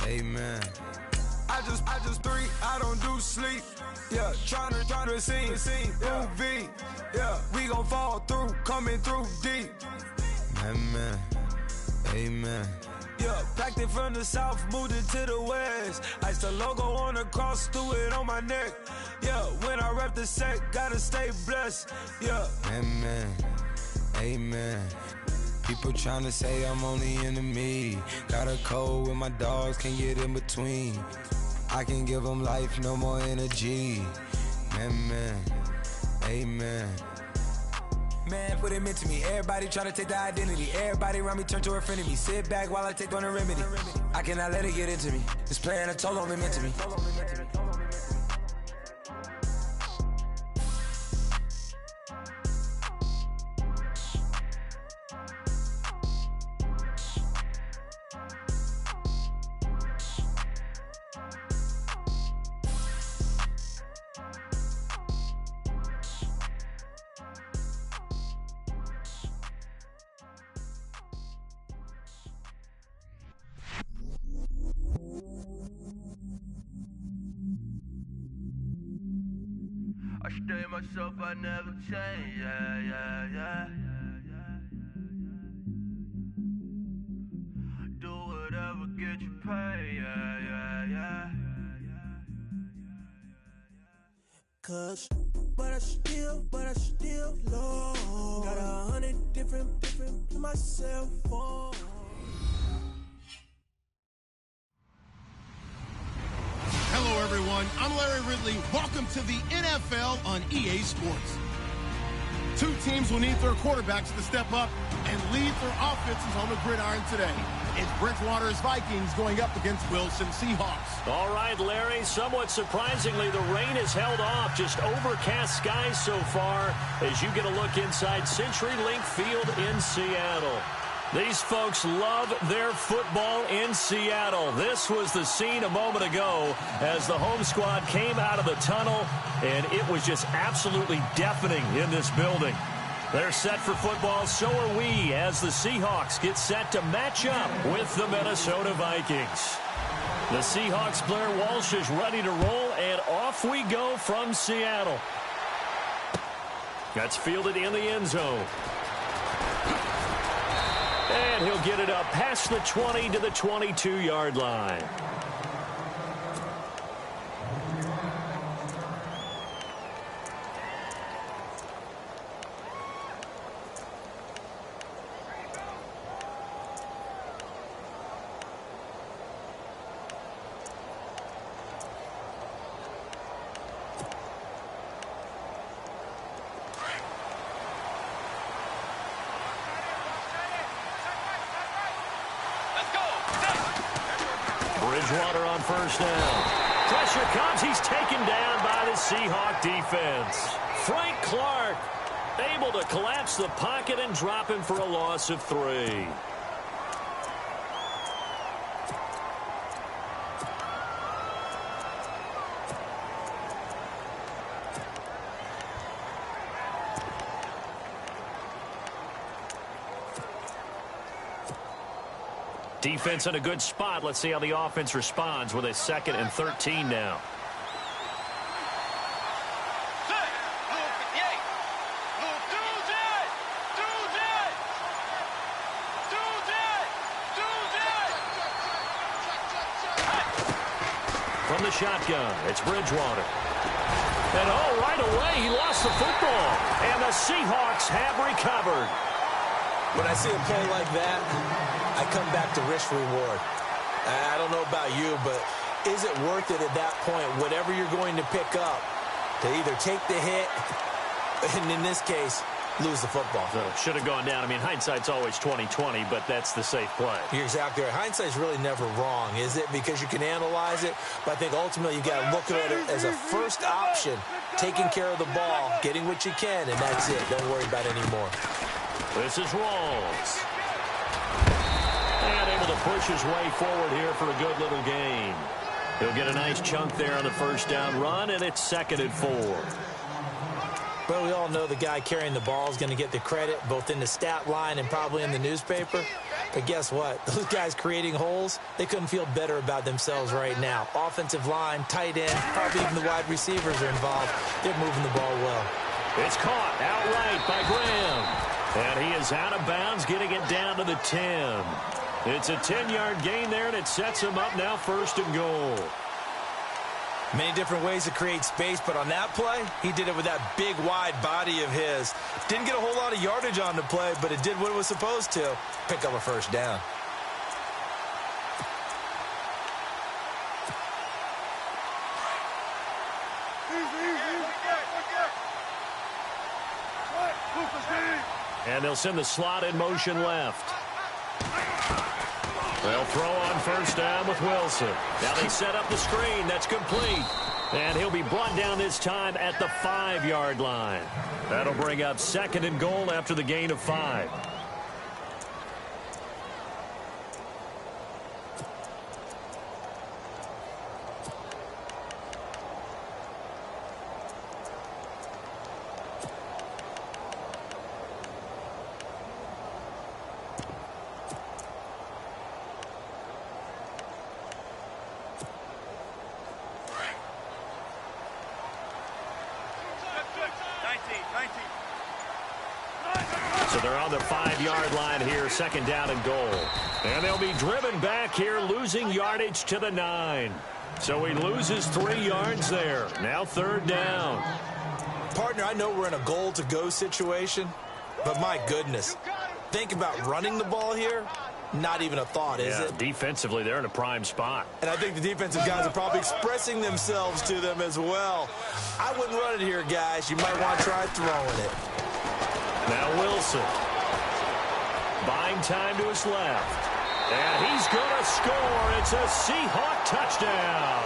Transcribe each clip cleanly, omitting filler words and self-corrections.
Amen. I just three, I don't do sleep. Yeah, tryna see. UV. Yeah, we gon' fall through, coming through deep. Amen. Amen. Yeah, packed it from the south, moved it to the west. Iced the logo on the cross, threw it on my neck. Yeah, when I rep the set, gotta stay blessed. Yeah. Amen. Amen. People tryna say I'm on the enemy. Got a cold with my dogs, can't get in between. I can give them life, no more energy. Amen. Amen. Man, put him into me. Everybody try to take the identity. Everybody around me turn to a friend of me. Sit back while I take on the remedy. I cannot let it get into me. It's playing a toll on me, meant to me. I stay myself, I never change, yeah. Do whatever, get you paid, yeah. Cause, but I still love. Got 100 different in my cell phone. Hello, everyone. I'm Larry Ridley. Welcome to the NFL on EA Sports. Two teams will need their quarterbacks to step up and lead their offenses on the gridiron today. It's Bridgewater's Vikings going up against Wilson Seahawks. All right, Larry. Somewhat surprisingly, the rain has held off. Just overcast skies so far as you get a look inside CenturyLink Field in Seattle. These folks love their football in Seattle. This was the scene a moment ago as the home squad came out of the tunnel, and it was just absolutely deafening in this building. They're set for football, so are we, as the Seahawks get set to match up with the Minnesota Vikings. The Seahawks' Blair Walsh is ready to roll, and off we go from Seattle. That's fielded in the end zone. And he'll get it up past the 20 to the 22-yard line. Bridgewater on first down. Pressure comes. He's taken down by the Seahawk defense. Frank Clark able to collapse the pocket and drop him for a loss of 3. Defense in a good spot. Let's see how the offense responds with a 2nd and 13 now. From the shotgun, it's Bridgewater. And right away, he lost the football. And the Seahawks have recovered. When I see a play like that, I come back to risk-reward. I don't know about you, but is it worth it at that point, whatever you're going to pick up, to either take the hit, and in this case, lose the football? So should have gone down. I mean, hindsight's always 20/20, but that's the safe play. You're exactly right. Hindsight's really never wrong, is it? Because you can analyze it, but I think ultimately you've got to look at it as a first option, taking care of the ball, getting what you can, and that's it. Don't worry about it anymore. This is Rawls. And able to push his way forward here for a good little gain. He'll get a nice chunk there on the first down run, and it's 2nd and 4. But we all know the guy carrying the ball is going to get the credit, both in the stat line and probably in the newspaper. But guess what? Those guys creating holes, they couldn't feel better about themselves right now. Offensive line, tight end, probably even the wide receivers are involved. They're moving the ball well. It's caught outright by Graham. And he is out of bounds, getting it down to the 10. It's a 10-yard gain there, and it sets him up now 1st and goal. Many different ways to create space, but on that play, he did it with that big, wide body of his. Didn't get a whole lot of yardage on the play, but it did what it was supposed to. Pick up a 1st down. And they'll send the slot in motion left. They'll throw on 1st down with Wilson. Now they set up the screen. That's complete. And he'll be brought down this time at the 5-yard line. That'll bring up 2nd and goal after the gain of 5. So they're on the 5-yard line here, 2nd down and goal. And they'll be driven back here, losing yardage to the 9. So he loses 3 yards there. Now 3rd down. Partner, I know we're in a goal-to-go situation, but my goodness, think about running the ball here. Not even a thought, is it? Defensively, they're in a prime spot. And I think the defensive guys are probably expressing themselves to them as well. I wouldn't run it here, guys. You might want to try throwing it. Now Wilson. Buying time to his left. And he's going to score. It's a Seahawk touchdown.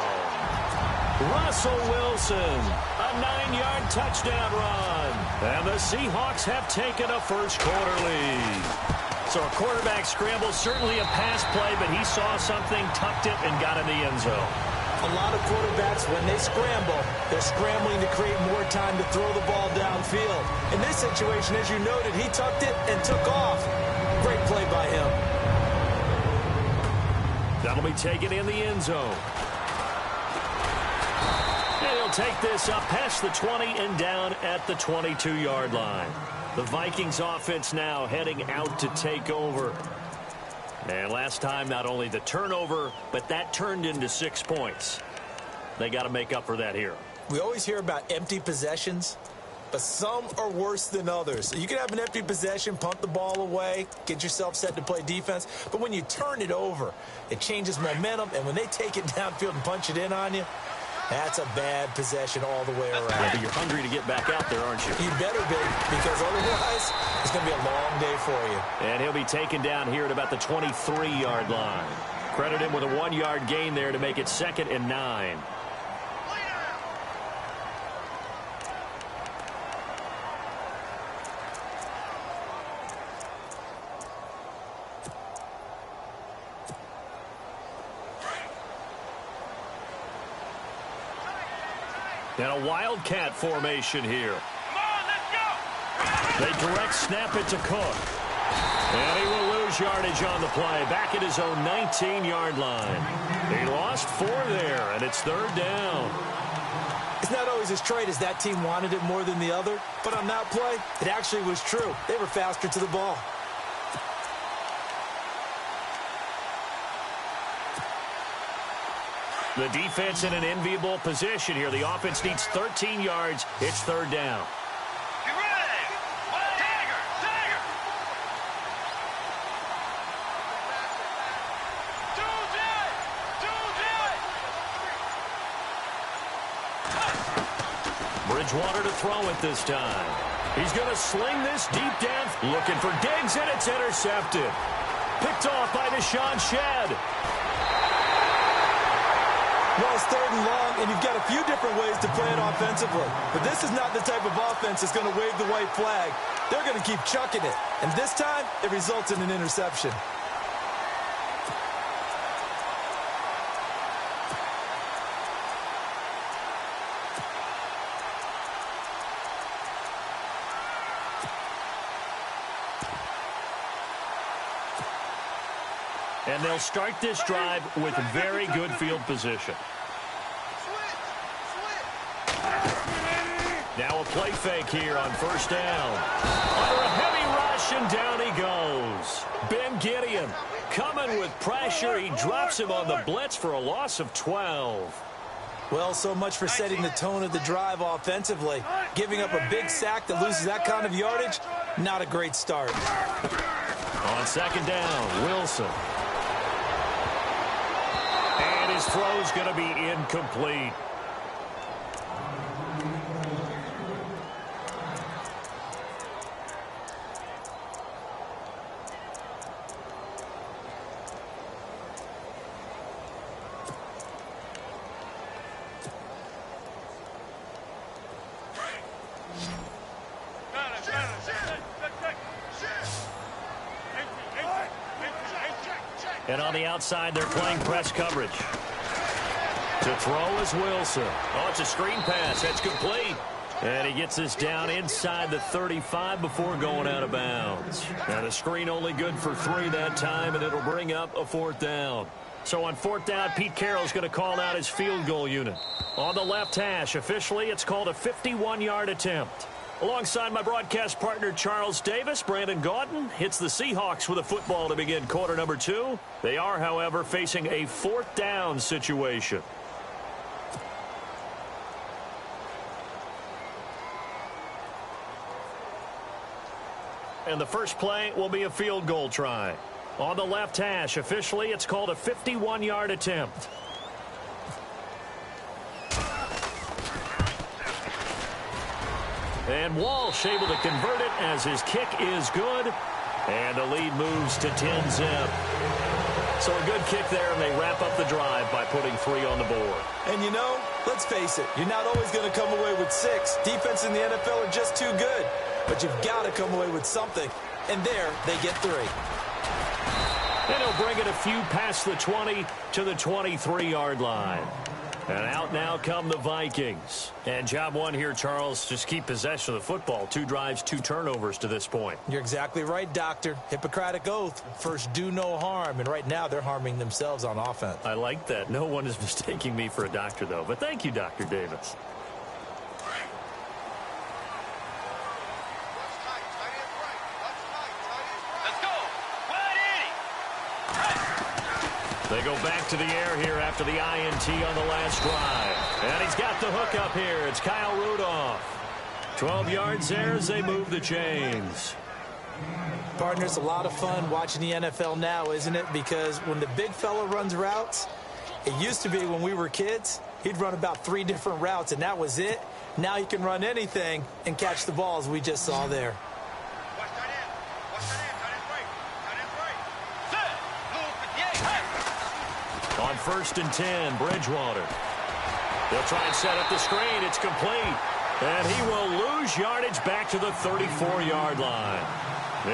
Russell Wilson, a 9-yard touchdown run. And the Seahawks have taken a first-quarter lead. So a quarterback scramble, certainly a pass play, but he saw something, tucked it, and got in the end zone. A lot of quarterbacks, when they scramble, they're scrambling to create more time to throw the ball downfield. In this situation, as you noted, he tucked it and took off. Great play by him. That'll be taken in the end zone. And he'll take this up past the 20 and down at the 22-yard line. The Vikings offense now heading out to take over. And last time, not only the turnover, but that turned into 6 points. They got to make up for that here. We always hear about empty possessions, but some are worse than others. You can have an empty possession, punt the ball away, get yourself set to play defense, but when you turn it over, it changes momentum, and when they take it downfield and punch it in on you, that's a bad possession all the way around. Yeah, but you're hungry to get back out there, aren't you? You better be, because otherwise it's going to be a long day for you. And he'll be taken down here at about the 23-yard line. Credit him with a 1-yard gain there to make it 2nd and 9. And a wildcat formation here. They direct snap it to Cook. And he will lose yardage on the play. Back at his own 19-yard line. He lost 4 there, and it's 3rd down. It's not always as straight as that team wanted it more than the other, but on that play, it actually was true. They were faster to the ball. The defense in an enviable position here. The offense needs 13 yards. It's 3rd down. Get ready! Tiger! Tiger! Bridgewater to throw it this time. He's going to sling this deep down. Looking for Diggs, and it's intercepted. Picked off by Deshaun Shedd. Well, it's 3rd and long, and you've got a few different ways to play it offensively. But this is not the type of offense that's going to wave the white flag. They're going to keep chucking it. And this time, it results in an interception. And they'll start this drive with very good field position. Now a play fake here on first down. Under a heavy rush, and down he goes. Ben Gideon coming with pressure. He drops him on the blitz for a loss of 12. Well, so much for setting the tone of the drive offensively. Giving up a big sack that loses that kind of yardage, not a great start. On second down, Wilson. And his throw's going to be incomplete. And on the outside, they're playing press coverage. To throw is Wilson. Oh, it's a screen pass. That's complete. And he gets this down inside the 35 before going out of bounds. Now the screen only good for 3 that time, and it'll bring up a 4th down. So on 4th down, Pete Carroll's going to call out his field goal unit. On the left hash, officially, it's called a 51-yard attempt. Alongside my broadcast partner, Charles Davis, Brandon Gaudin hits the Seahawks with a football to begin quarter number 2. They are, however, facing a 4th down situation. And the first play will be a field goal try. On the left hash, officially, it's called a 51-yard attempt. And Walsh able to convert it as his kick is good. And the lead moves to 10-zip. So a good kick there, and they wrap up the drive by putting 3 on the board. And you know, let's face it, you're not always going to come away with 6. Defense in the NFL are just too good. But you've got to come away with something. And there, they get 3. And he'll bring it a few past the 20 to the 23-yard line. And out now come the Vikings. And job one here, Charles, just keep possession of the football. 2 drives, 2 turnovers to this point. You're exactly right, Doctor. Hippocratic oath. First, do no harm. And right now, they're harming themselves on offense. I like that. No one is mistaking me for a doctor, though. But thank you, Dr. Davis. They go back to the air here after the INT on the last drive. And he's got the hook up here. It's Kyle Rudolph. 12 yards there as they move the chains. Partner, it's a lot of fun watching the NFL now, isn't it? Because when the big fella runs routes, it used to be when we were kids, he'd run about 3 different routes, and that was it. Now he can run anything and catch the balls we just saw there. On 1st and 10, Bridgewater. They'll try and set up the screen. It's complete. And he will lose yardage back to the 34-yard line.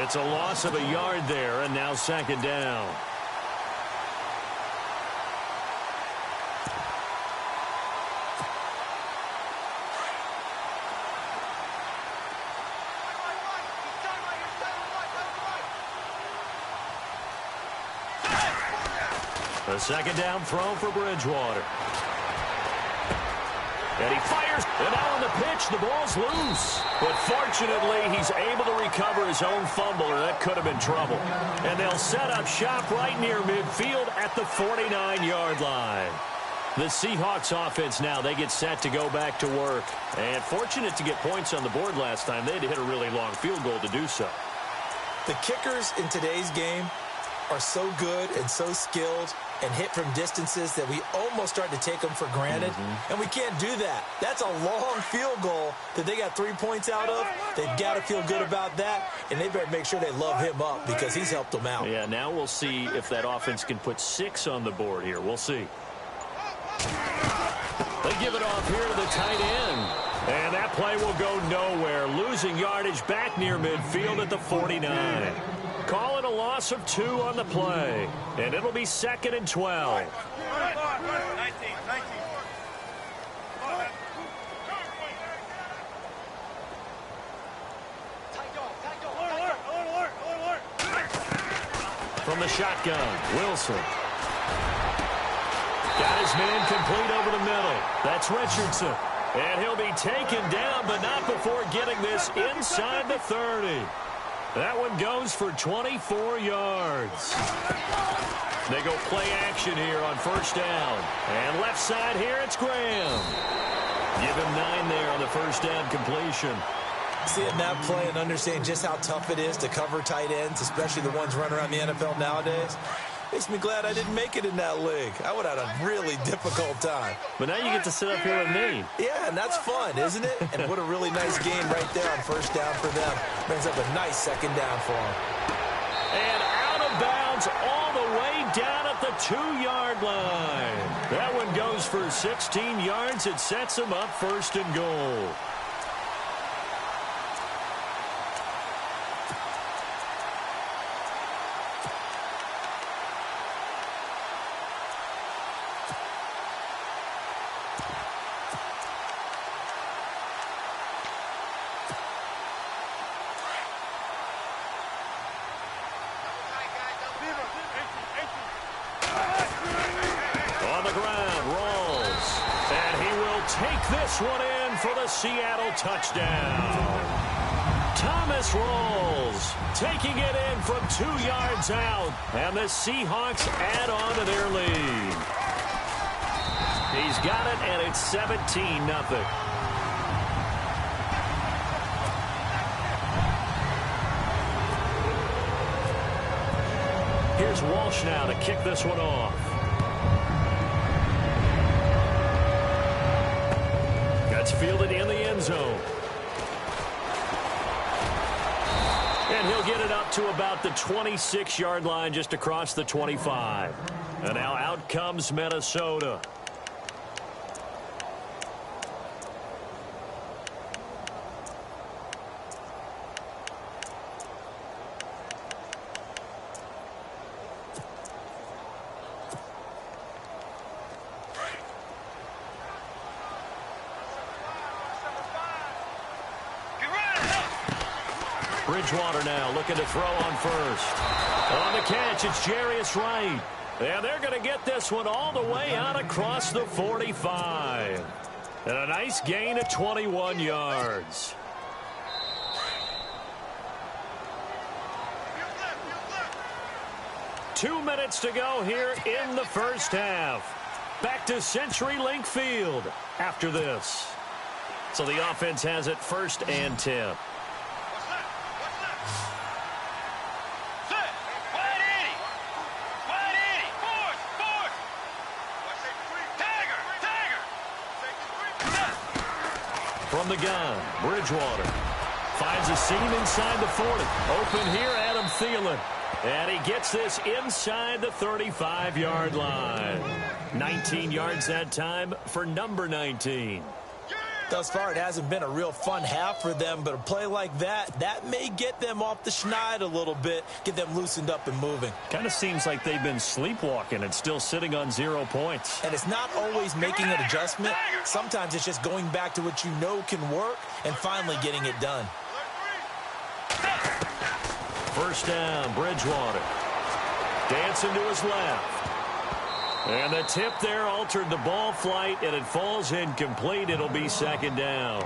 It's a loss of a yard there, and now 2nd down. A 2nd down throw for Bridgewater. And he fires. And now on the pitch, the ball's loose. But fortunately, he's able to recover his own fumble, or that could have been trouble. And they'll set up shop right near midfield at the 49-yard line. The Seahawks offense now, they get set to go back to work. And fortunate to get points on the board last time. They had to hit a really long field goal to do so. The kickers in today's game are so good and so skilled and hit from distances that we almost start to take them for granted. And we can't do that. That's a long field goal that they got 3 points out of. They've got to feel good about that, and they better make sure they love him up because he's helped them out. Yeah, now we'll see if that offense can put 6 on the board here. We'll see. They give it off here to the tight end. And that play will go nowhere, losing yardage back near midfield at the 49. Call it a loss of 2 on the play. And it'll be 2nd and 12. 19. From From the shotgun, Wilson. Got his man complete over the middle. That's Richardson. And he'll be taken down, but not before getting this inside the 30. That one goes for 24 yards. They go play action here on first down. And left side here, it's Graham. Give him 9 there on the first down completion. Seeing that play and understanding just how tough it is to cover tight ends, especially the ones running around the NFL nowadays, makes me glad I didn't make it in that league. I would have had a really difficult time. But now you get to sit up here with me. Yeah, and that's fun, isn't it? And what a really nice game right there on first down for them. Brings up a nice second down for them. And out of bounds all the way down at the 2-yard line. That one goes for 16 yards. It sets them up first and goal. One in for the Seattle touchdown. Thomas Rawls taking it in from 2 yards out, and the Seahawks add on to their lead. He's got it, and it's 17-0. Here's Walsh now to kick this one off. It's fielded in the end zone. And he'll get it up to about the 26-yard line, just across the 25. And now out comes Minnesota. Bridgewater now looking to throw on first. On the catch, it's Jarius Wright. And they're going to get this one all the way out across the 45. And a nice gain of 21 yards. Two minutes to go here in the first half. Back to CenturyLink Field after this. So the offense has it first and 10. From the gun, Bridgewater finds a seam inside the 40. Open here, Adam Thielen. And he gets this inside the 35-yard line. 19 yards that time for number 19. Thus far, it hasn't been a real fun half for them, but a play like that may get them off the schneid a little bit, get them loosened up and moving. Kind of seems like they've been sleepwalking and still sitting on 0 points. And it's not always making an adjustment. Sometimes it's just going back to what you know can work and finally getting it done. First down, Bridgewater. Dancing to his left. And the tip there altered the ball flight, and it falls incomplete. It'll be second down.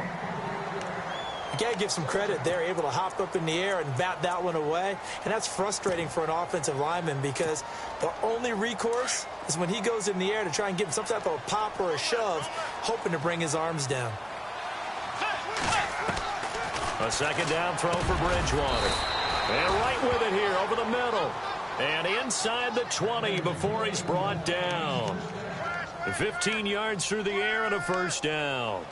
You got to give some credit. They're able to hop up in the air and bat that one away. And that's frustrating for an offensive lineman because the only recourse is when he goes in the air to try and give him some type of a pop or a shove, hoping to bring his arms down. A second down throw for Bridgewater. And right with it here over the middle. And inside the 20 before he's brought down. 15 yards through the air and a first down.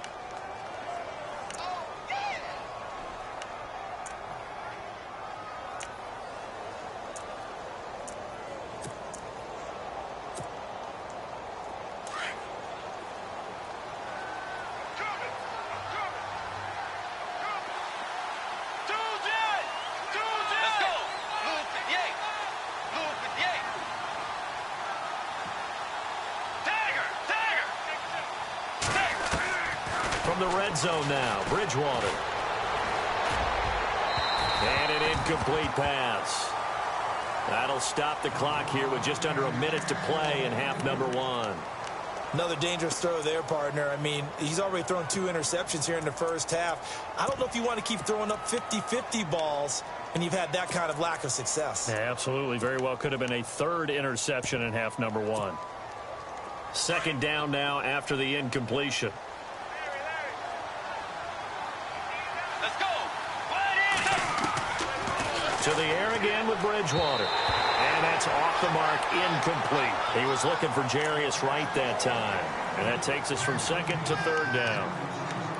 The red zone now, Bridgewater. And an incomplete pass. That'll stop the clock here with just under a minute to play in half number 1. Another dangerous throw there, partner. I mean, he's already thrown 2 interceptions here in the first half. I don't know if you want to keep throwing up 50-50 balls and you've had that kind of lack of success. Yeah, absolutely. Very well could have been a 3rd interception in half number 1. 2nd down now after the incompletion. Let's go. To the air again with Bridgewater. And that's off the mark, incomplete. He was looking for Jarius Wright that time. And that takes us from 2nd to 3rd down.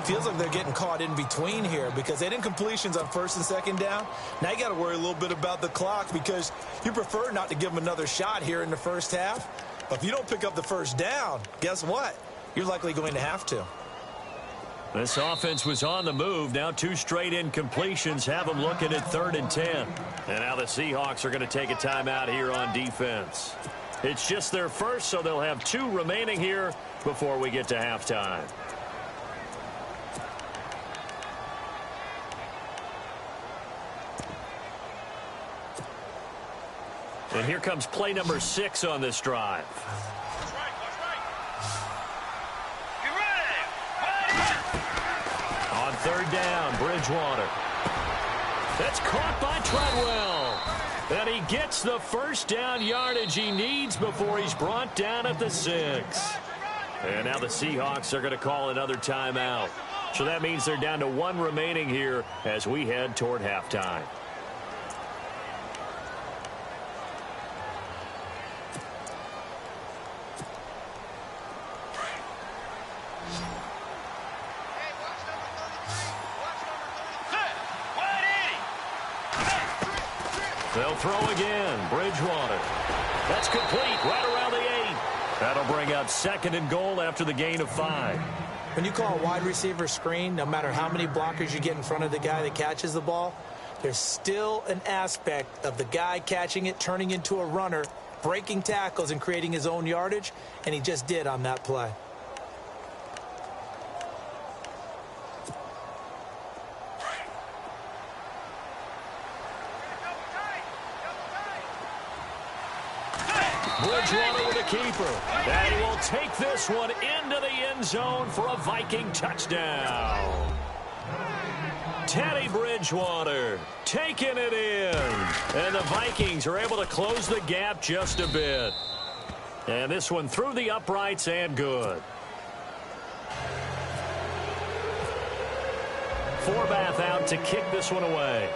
Feels like they're getting caught in between here because they had incompletions on 1st and 2nd down. Now you got to worry a little bit about the clock because you prefer not to give them another shot here in the first half. But if you don't pick up the 1st down, guess what? You're likely going to have to. This offense was on the move. Now 2 straight incompletions have them looking at 3rd and 10. And now the Seahawks are going to take a timeout here on defense. It's just their first, so they'll have 2 remaining here before we get to halftime. And here comes play number 6 on this drive. On 3rd down, Bridgewater. That's caught by Treadwell. And he gets the 1st down yardage he needs before he's brought down at the 6. And now the Seahawks are going to call another timeout. So that means they're down to 1 remaining here as we head toward halftime. They'll throw again. Bridgewater. That's complete right around the 8. That'll bring up 2nd and goal after the gain of 5. When you call a wide receiver screen, no matter how many blockers you get in front of the guy that catches the ball, there's still an aspect of the guy catching it, turning into a runner, breaking tackles and creating his own yardage, and he just did on that play. Bridgewater with a keeper. And he will take this one into the end zone for a Viking touchdown. Teddy Bridgewater taking it in. And the Vikings are able to close the gap just a bit. And this one through the uprights and good. Forbath out to kick this one away.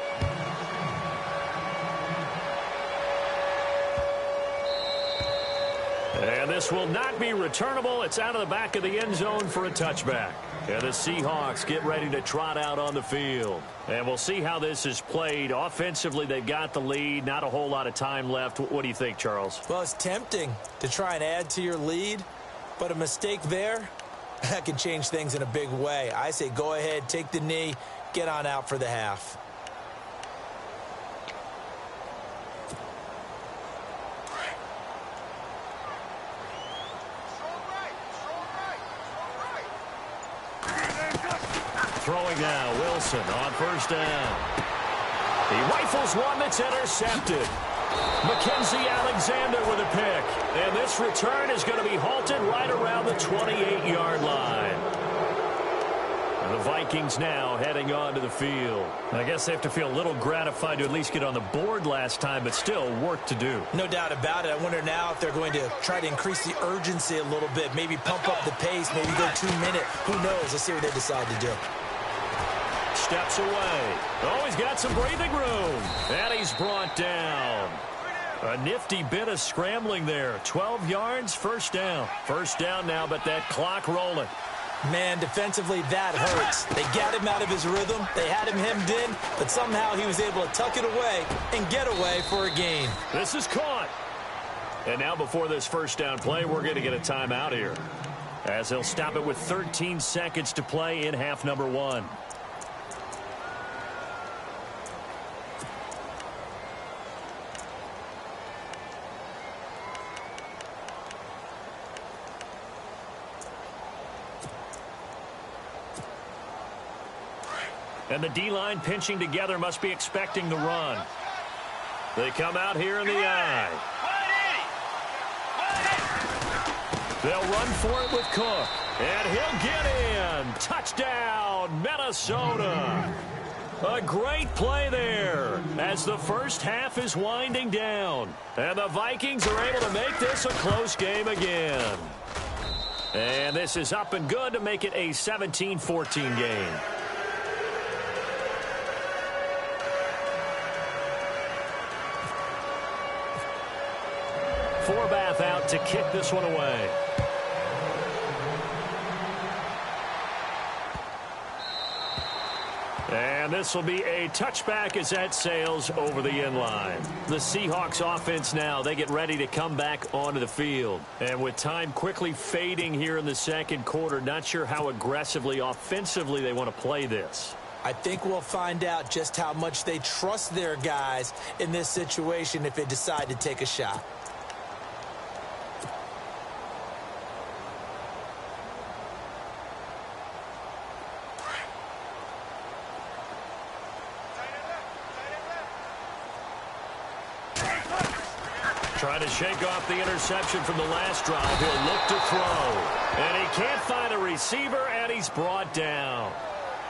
And this will not be returnable. It's out of the back of the end zone for a touchback. And the Seahawks get ready to trot out on the field. And we'll see how this is played. Offensively, they've got the lead. Not a whole lot of time left. What do you think, Charles? Well, it's tempting to try and add to your lead, but a mistake there, that can change things in a big way. I say go ahead, take the knee, get on out for the half. Throwing now, Wilson on 1st down. He rifles one that's intercepted. Mackenzie Alexander with a pick. And this return is going to be halted right around the 28-yard line. And the Vikings now heading on to the field. I guess they have to feel a little gratified to at least get on the board last time, but still work to do. No doubt about it. I wonder now if they're going to try to increase the urgency a little bit, maybe pump up the pace, maybe go 2 minute. Who knows? Let's see what they decide to do. Steps away. Oh, he's got some breathing room. And he's brought down. A nifty bit of scrambling there. 12 yards, 1st down. 1st down now, but that clock rolling. Man, defensively, that hurts. They got him out of his rhythm. They had him hemmed in, but somehow he was able to tuck it away and get away for a gain. This is caught. And now before this 1st down play, we're going to get a timeout here, as they'll stop it with 13 seconds to play in half number 1. And the D-line pinching together, must be expecting the run. They come out here in the I. They'll run for it with Cook. And he'll get in. Touchdown, Minnesota. A great play there as the first half is winding down. And the Vikings are able to make this a close game again. And this is up and good to make it a 17-14 game. Forbath out to kick this one away. And this will be a touchback as that sails over the end line. The Seahawks offense now, they get ready to come back onto the field. And with time quickly fading here in the second quarter, not sure how aggressively, offensively they want to play this. I think we'll find out just how much they trust their guys in this situation if they decide to take a shot. Trying to shake off the interception from the last drive. He'll look to throw. And he can't find a receiver, and he's brought down.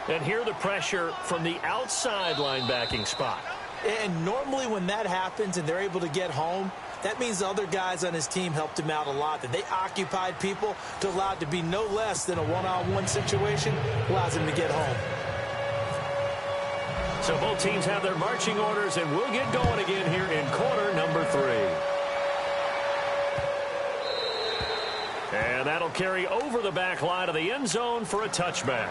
And here the pressure from the outside linebacking spot. And normally when that happens and they're able to get home, that means the other guys on his team helped him out a lot. That they occupied people to allow it to be no less than a one-on-one situation allows him to get home. So both teams have their marching orders, and we'll get going again here in quarter number 3. And that'll carry over the back line of the end zone for a touchback.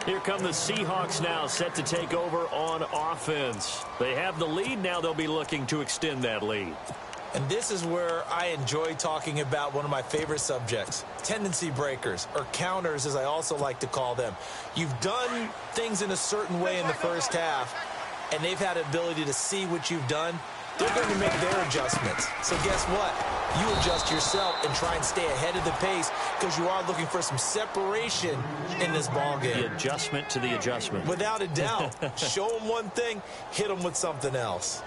Here come the Seahawks now, set to take over on offense. They have the lead. Now they'll be looking to extend that lead. And this is where I enjoy talking about one of my favorite subjects, tendency breakers, or counters as I also like to call them. You've done things in a certain way in the first half, and they've had the ability to see what you've done. They're going to make their adjustments. So guess what? You adjust yourself and try and stay ahead of the pace because you are looking for some separation in this ballgame. The adjustment to the adjustment. Without a doubt. Show them one thing, hit them with something else.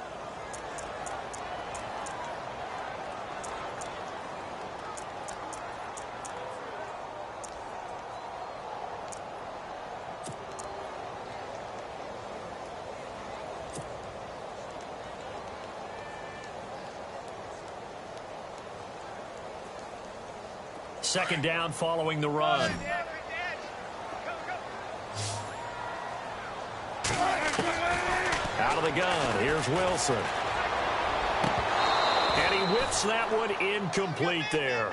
Second down following the run. Out of the gun, here's Wilson. And he whips that one incomplete there.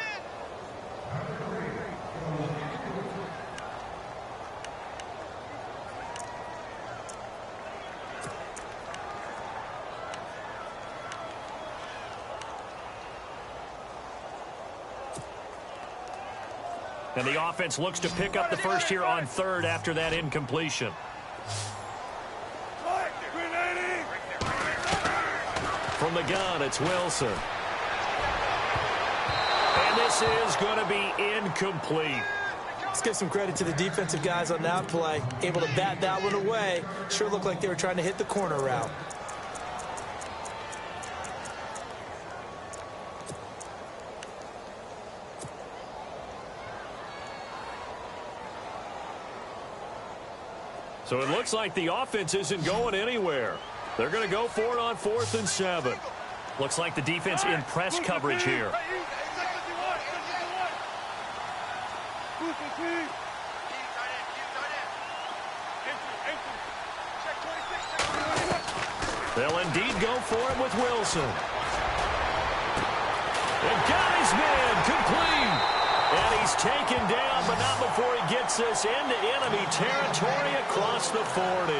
And the offense looks to pick up the first here on third after that incompletion. From the gun, it's Wilson. And this is going to be incomplete. Let's give some credit to the defensive guys on that play. Able to bat that one away. Sure looked like they were trying to hit the corner route. So it looks like the offense isn't going anywhere. They're going to go for it on 4th and 7. Looks like the defense in press coverage here. They'll indeed go for it with Wilson. And got his man complete. And he's taken down, but not before he gets us into enemy territory across the 40.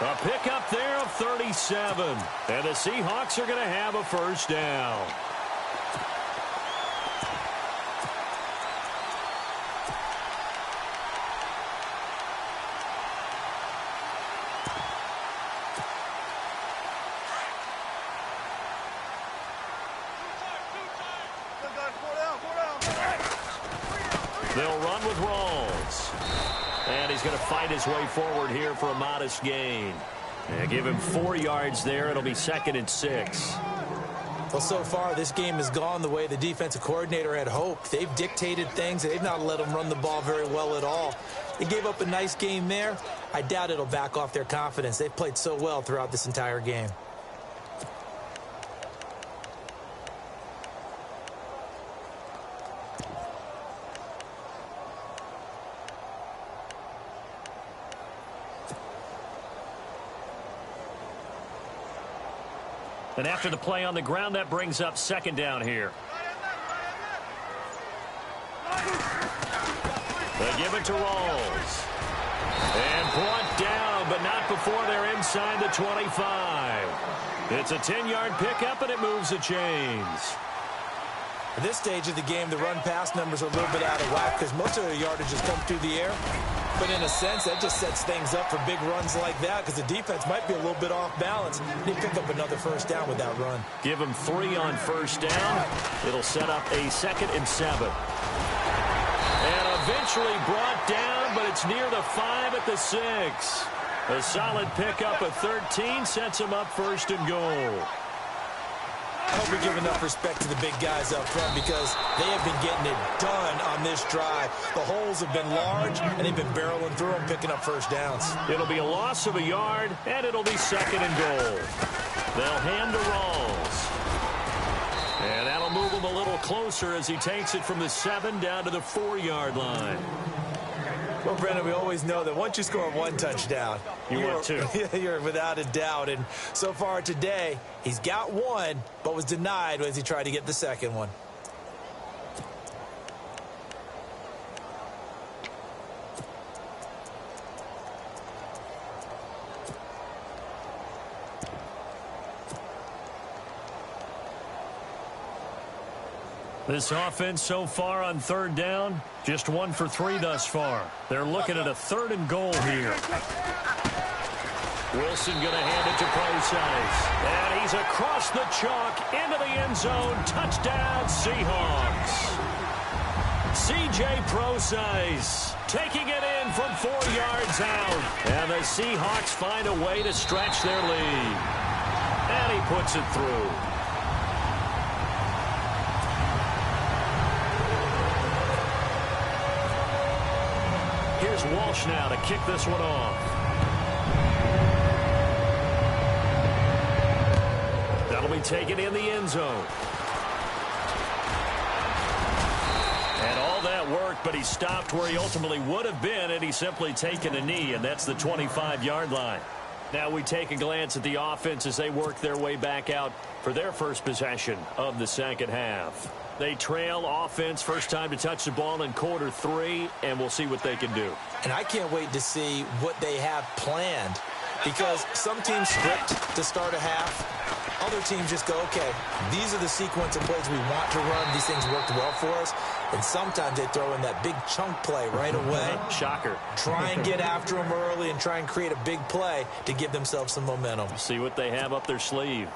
A pickup there of 37. And the Seahawks are going to have a first down. They'll run with Rawls. And he's going to fight his way forward here for a modest gain. And give him 4 yards there. It'll be 2nd and 6. Well, so far, this game has gone the way the defensive coordinator had hoped. They've dictated things. They've not let them run the ball very well at all. They gave up a nice game there. I doubt it'll back off their confidence. They've played so well throughout this entire game. And after the play on the ground, that brings up 2nd down here. They give it to Rawls. And brought down, but not before they're inside the 25. It's a 10-yard pickup, and it moves the chains. At this stage of the game, the run-pass numbers are a little bit out of whack because most of their yardage has come through the air. But in a sense, that just sets things up for big runs like that because the defense might be a little bit off balance. They pick up another 1st down with that run. Give them 3 on 1st down. It'll set up a 2nd and 7. And eventually brought down, but it's near the 5 at the 6. A solid pickup of 13 sets them up 1st and goal. I hope we give enough respect to the big guys up front because they have been getting it done on this drive. The holes have been large, and they've been barreling through them, picking up 1st downs. It'll be a loss of a yard, and it'll be 2nd and goal. They'll hand to Rawls. And that'll move him a little closer as he takes it from the 7 down to the 4-yard line. Well, Brendan, we always know that once you score 1 touchdown, you're without a doubt. And so far today, he's got 1, but was denied as he tried to get the 2nd one. This offense so far on 3rd down, just 1 for 3 thus far. They're looking at a 3rd and goal here. Wilson going to hand it to Procise. And he's across the chalk into the end zone. Touchdown, Seahawks. C.J. Procise taking it in from 4 yards out. And the Seahawks find a way to stretch their lead. And he puts it through. Here's Walsh now to kick this one off. That'll be taken in the end zone. And all that worked, but he stopped where he ultimately would have been, and he's simply taken a knee, and that's the 25-yard line. Now we take a glance at the offense as they work their way back out for their first possession of the 2nd half. They trail offense, first time to touch the ball in quarter 3, and we'll see what they can do. And I can't wait to see what they have planned because some teams script to start a half. Other teams just go, okay, these are the sequence of plays we want to run. These things worked well for us. And sometimes they throw in that big chunk play right away. Shocker. Try and get after them early and try and create a big play to give themselves some momentum. See what they have up their sleeve.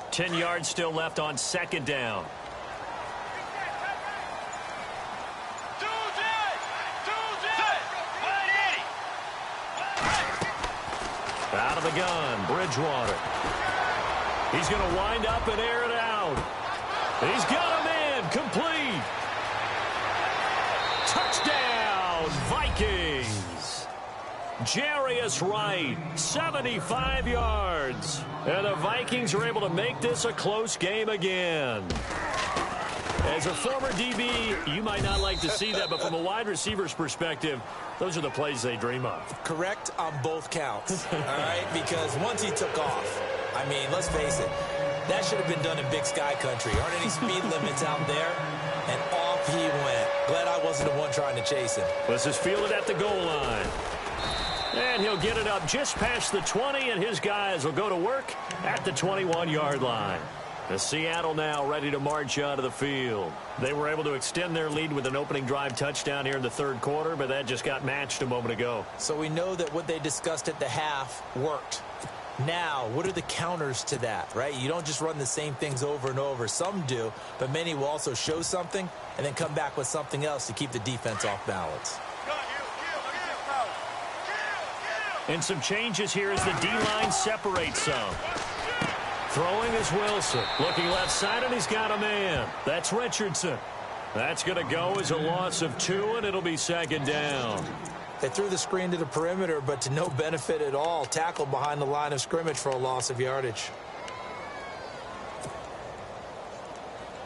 Ten yards still left on 2nd down. Out of the gun, Bridgewater. He's going to wind up and air it out. He's got him in, complete. Touchdown, Vikings. Jarius Wright, 75 yards. And the Vikings are able to make this a close game again. As a former DB, you might not like to see that, but from a wide receiver's perspective, those are the plays they dream of. Correct on both counts, all right? Because once he took off, I mean, let's face it, that should have been done in Big Sky Country. Aren't any speed limits out there? And off he went. Glad I wasn't the one trying to chase him. This is fielded at the goal line. And he'll get it up just past the 20, and his guys will go to work at the 21-yard line. The Seattle now ready to march out of the field. They were able to extend their lead with an opening drive touchdown here in the third quarter, but that just got matched a moment ago. So we know that what they discussed at the half worked. Now, what are the counters to that, right? You don't just run the same things over and over. Some do, but many will also show something and then come back with something else to keep the defense off balance. And some changes here as the D-line separates some. Throwing is Wilson. Looking left side, and he's got a man. That's Richardson. That's going to go as a loss of 2, and it'll be second down. They threw the screen to the perimeter, but to no benefit at all. Tackled behind the line of scrimmage for a loss of yardage.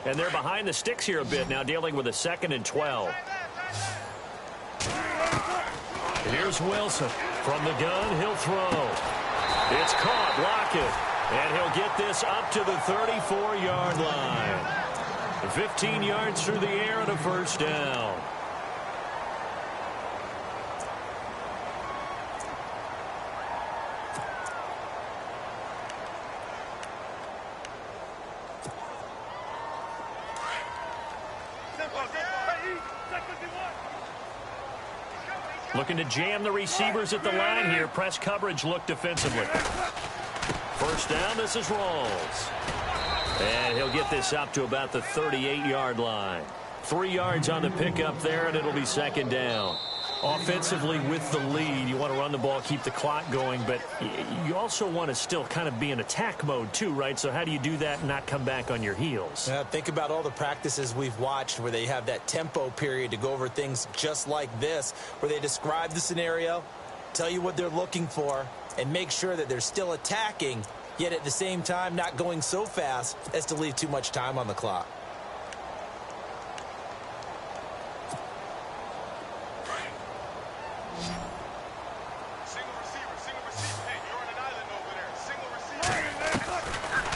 And they're behind the sticks here a bit now, dealing with a 2nd and 12. Here's Wilson. From the gun, he'll throw. It's caught. Lockett. And he'll get this up to the 34-yard line. 15 yards through the air and a first down. Looking to jam the receivers at the line here. Press coverage look defensively. First down, this is Rawls. And he'll get this up to about the 38-yard line. 3 yards on the pickup there, and it'll be second down. Offensively with the lead, you want to run the ball, keep the clock going, but you also want to still kind of be in attack mode too, right? So how do you do that and not come back on your heels? Think about all the practices we've watched where they have that tempo period to go over things just like this, where they describe the scenario, tell you what they're looking for, and make sure that they're still attacking, yet at the same time not going so fast as to leave too much time on the clock.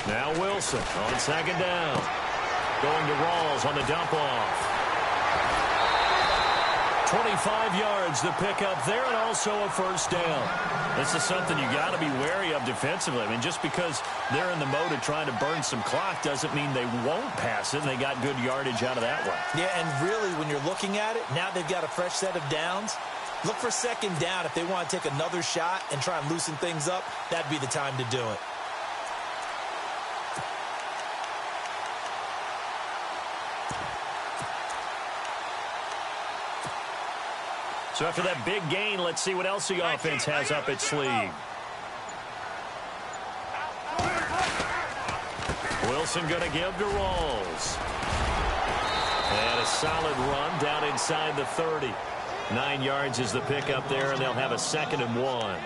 Now Wilson on second down. Going to Rawls on the dump off. 25 yards the pickup there, and also a first down. This is something you got to be wary of defensively. I mean, just because they're in the mode of trying to burn some clock doesn't mean they won't pass it, and they got good yardage out of that one. Yeah, and really, when you're looking at it, now they've got a fresh set of downs. Look for second down. If they want to take another shot and try and loosen things up, that'd be the time to do it. So after that big gain, let's see what else the offense has up its sleeve. Wilson going to give to Rawls. And a solid run down inside the 30. 9 yards is the pickup there, and they'll have a 2nd and 1.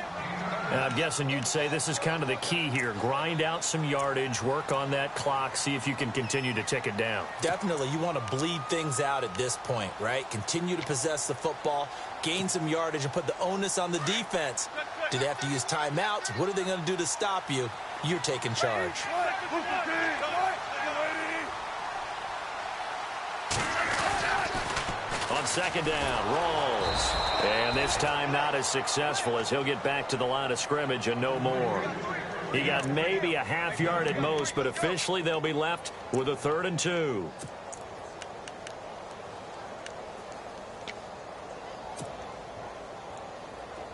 And I'm guessing you'd say this is kind of the key here. Grind out some yardage, work on that clock, see if you can continue to tick it down. Definitely. You want to bleed things out at this point, right? Continue to possess the football, gain some yardage, and put the onus on the defense. Do they have to use timeouts? What are they going to do to stop you? You're taking charge. On second down, Rawls. And this time not as successful as he'll get back to the line of scrimmage and no more. He got maybe a half yard at most, but officially they'll be left with a 3rd and 2.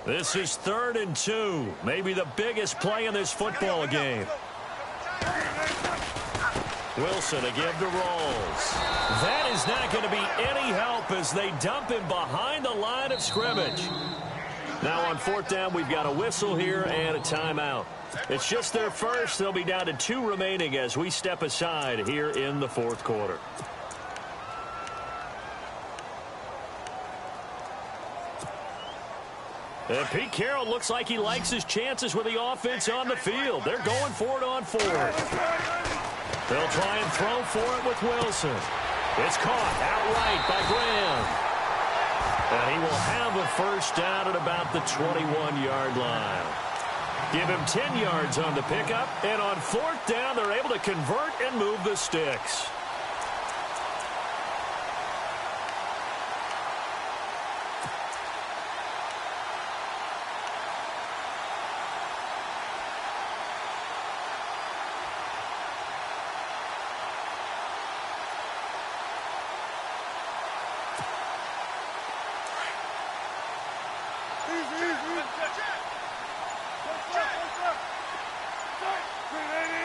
This is 3rd and 2. Maybe the biggest play in this football game. Wilson to give to Rawls. That is not going to be any help as they dump him behind the line of scrimmage. Now on 4th down, we've got a whistle here and a timeout. It's just their first. They'll be down to 2 remaining as we step aside here in the 4th quarter. And Pete Carroll looks like he likes his chances with the offense on the field. They're going for it on 4th. They'll try and throw for it with Wilson. It's caught outright by Graham. And he will have a first down at about the 21-yard line. Give him 10 yards on the pickup. And on 4th down, they're able to convert and move the sticks.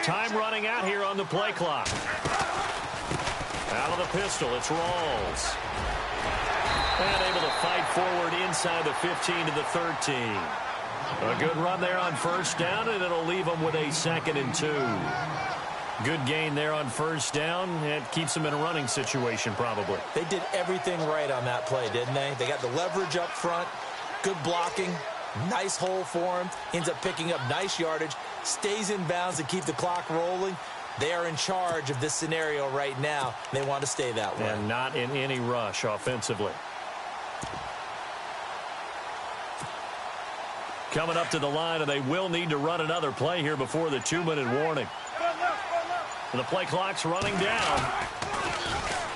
Time running out here on the play clock. Out of the pistol, it's Rawls. And able to fight forward inside the 15 to the 13. A good run there on first down, and it'll leave them with a 2nd and 2. Good gain there on first down. It keeps them in a running situation, probably. They did everything right on that play, didn't they? They got the leverage up front, good blocking, nice hole for him, ends up picking up nice yardage, stays in bounds to keep the clock rolling. They are in charge of this scenario right now. They want to stay that way. And not in any rush offensively. Coming up to the line, and they will need to run another play here before the 2-minute warning. And the play clock's running down.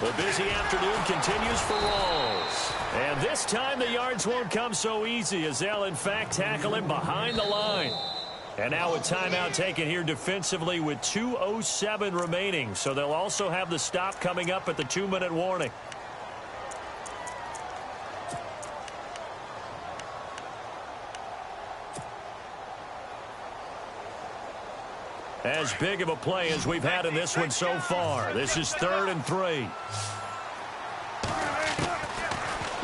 The busy afternoon continues for Rawls. And this time the yards won't come so easy, as they'll in fact tackle him behind the line. And now a timeout taken here defensively with 2:07 remaining. So they'll also have the stop coming up at the 2-minute warning. As big of a play as we've had in this one so far. This is 3rd and 3.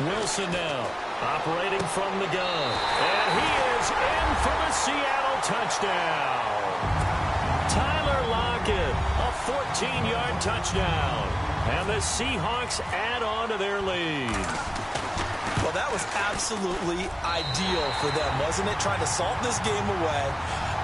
Wilson now operating from the gun. And he is in for the Seattle touchdown. Tyler Lockett, a 14-yard touchdown. And the Seahawks add on to their lead. Well, that was absolutely ideal for them, wasn't it? Trying to salt this game away.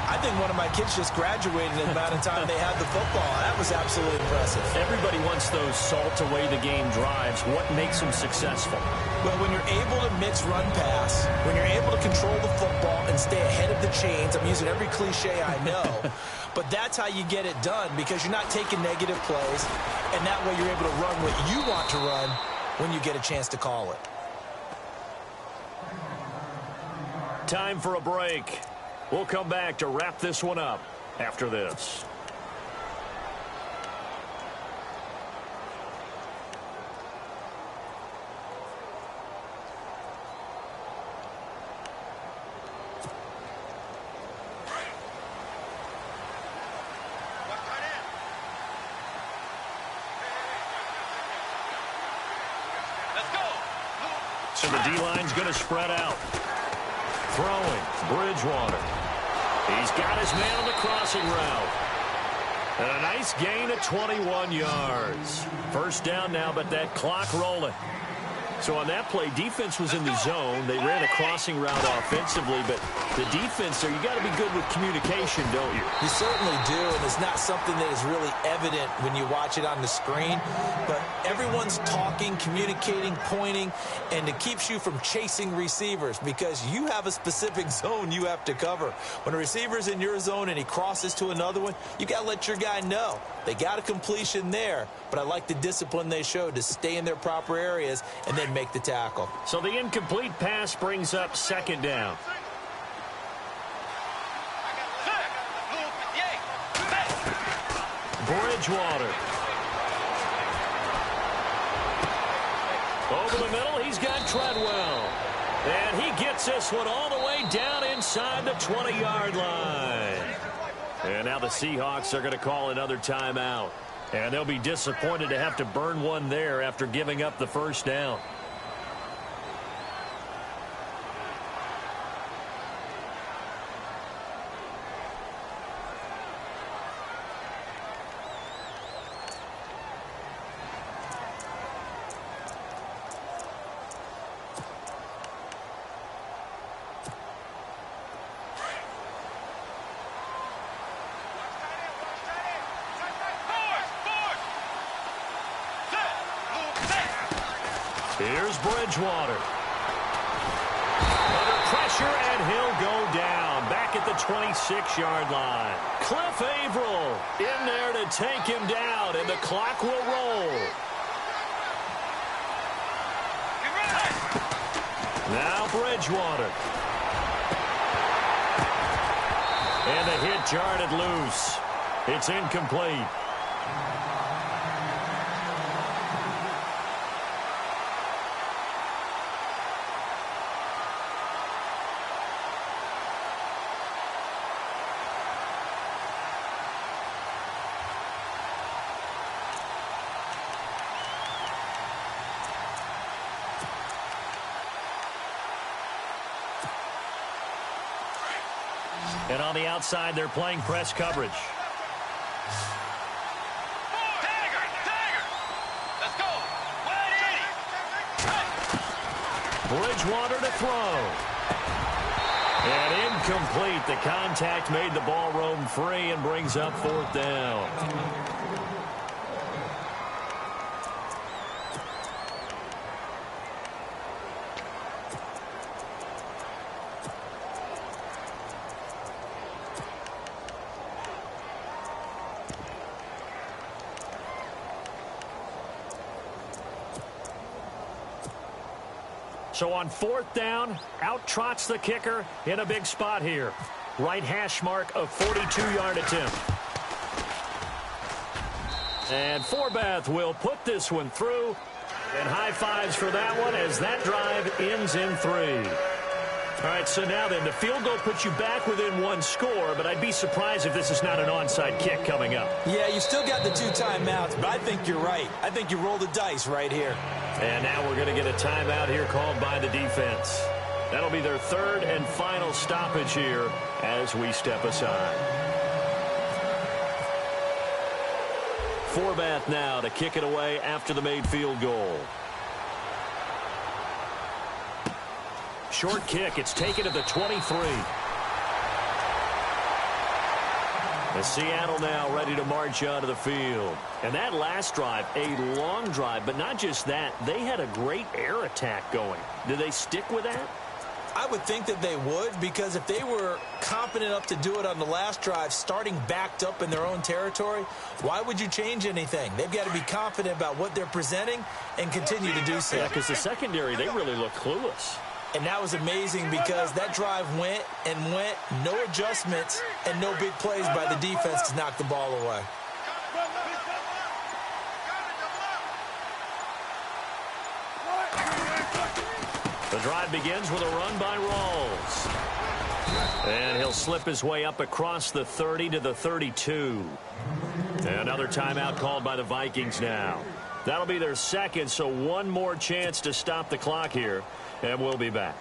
I think one of my kids just graduated in the amount of time they had the football. That was absolutely impressive. Everybody wants those salt-away-the-game drives. What makes them successful? Well, when you're able to mix run-pass, when you're able to control the football and stay ahead of the chains, I'm using every cliche I know, but that's how you get it done, because you're not taking negative plays, and that way you're able to run what you want to run when you get a chance to call it. Time for a break. We'll come back to wrap this one up after this. So the D-line's going to spread out. Throwing, Bridgewater. He's got his man on the crossing route. And a nice gain of 21 yards. First down now, but that clock rolling. So on that play, defense was in the zone. They ran a crossing route offensively, but the defense there, you got to be good with communication, don't you? You certainly do, and it's not something that is really evident when you watch it on the screen. But everyone's talking, communicating, pointing, and it keeps you from chasing receivers because you have a specific zone you have to cover. When a receiver's in your zone and he crosses to another one, you got to let your guy know. They got a completion there, but I like the discipline they showed to stay in their proper areas and then make the tackle. So the incomplete pass brings up second down. Bridgewater. Over the middle, he's got Treadwell. And he gets this one all the way down inside the 20-yard line. And now the Seahawks are going to call another timeout. And they'll be disappointed to have to burn one there after giving up the first down. Here's Bridgewater. Under pressure, and he'll go down. Back at the 26-yard line. Cliff Averill in there to take him down, and the clock will roll. Now Bridgewater. And the hit jarred it loose. It's incomplete. And on the outside, they're playing press coverage. Bridgewater to throw. And incomplete. The contact made the ball roam free and brings up 4th down. So on 4th down, out trots the kicker in a big spot here. Right hash mark of 42-yard attempt. And Forbath will put this one through. And high fives for that one as that drive ends in 3. All right, so now then, the field goal puts you back within 1 score, but I'd be surprised if this is not an onside kick coming up. Yeah, you still got the 2 timeouts, but I think you're right. I think you roll the dice right here. And now we're going to get a timeout here called by the defense. That'll be their 3rd and final stoppage here as we step aside. Forbath now to kick it away after the made field goal. Short kick. It's taken to the 23. And Seattle now ready to march onto the field. And that last drive, a long drive, but not just that. They had a great air attack going. Did they stick with that? I would think that they would, because if they were confident enough to do it on the last drive, starting backed up in their own territory, why would you change anything? They've got to be confident about what they're presenting and continue to do so. Yeah, because the secondary, they really look clueless. And that was amazing because that drive went and went, no adjustments and no big plays by the defense to knock the ball away. The drive begins with a run by Rawls. And he'll slip his way up across the 30 to the 32. Another timeout called by the Vikings now. That'll be their 2nd, so one more chance to stop the clock here. And we'll be back.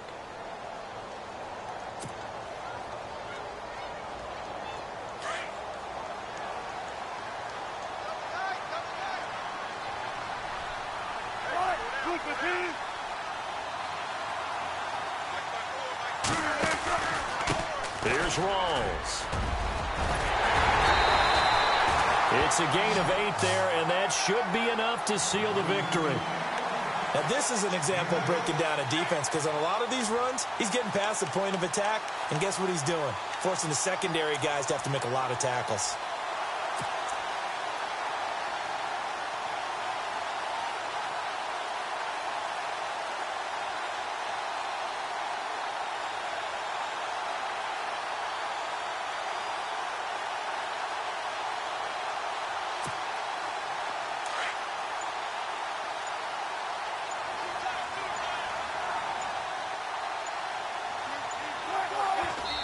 Here's Rawls. It's a gain of 8 there, and that should be enough to seal the victory. Now, this is an example of breaking down a defense, because on a lot of these runs, he's getting past the point of attack, and guess what he's doing? Forcing the secondary guys to have to make a lot of tackles.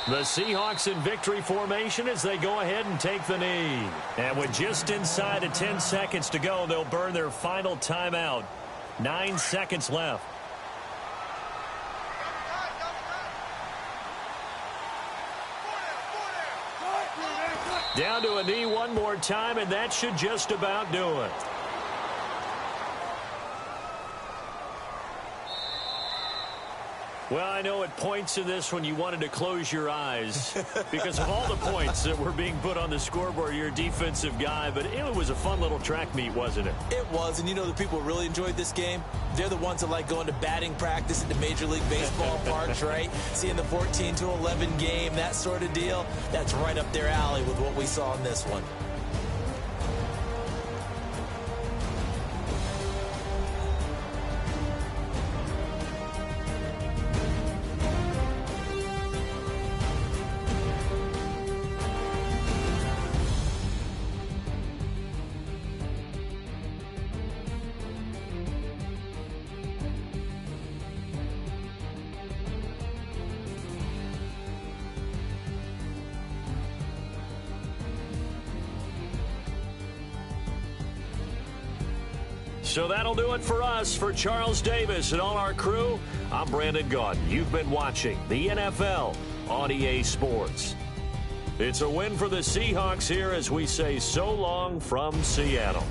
The Seahawks in victory formation as they go ahead and take the knee. And with just inside of 10 seconds to go, they'll burn their final timeout. 9 seconds left. Down to a knee one more time, and that should just about do it. Well, I know at points in this when you wanted to close your eyes because of all the points that were being put on the scoreboard. You're a defensive guy, but it was a fun little track meet, wasn't it? It was, and you know the people who really enjoyed this game? They're the ones that like going to batting practice at the Major League Baseball parks, right? Seeing the 14-11 game, that sort of deal. That's right up their alley with what we saw in this one. So that'll do it for us. For Charles Davis and all our crew, I'm Brandon Gaudin. You've been watching the NFL on EA Sports. It's a win for the Seahawks here as we say so long from Seattle.